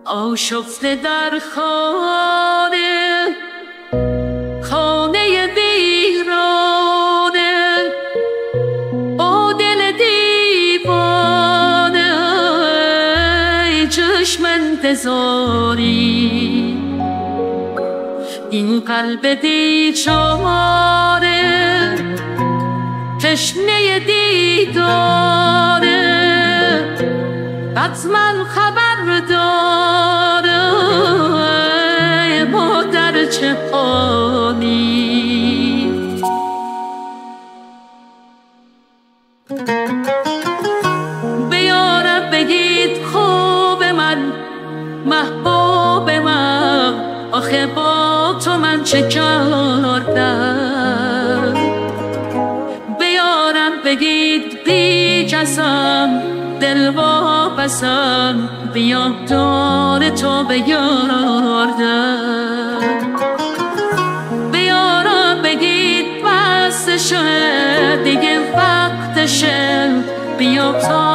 آشفته در خانه خانه ویرانه با دل دیوانه ای چشم انتظاری این قلب بیچاره تشنه دیداره حتما خبر داره ما در چه حالی. بیارم بگید خوب من محبوب من آخه با تو من چه کردم. بیارم بگید بی کسم دل واپسم بیام دار تو بیاردم. بیارم بگید بستشه دیگه وقتشه بیام تا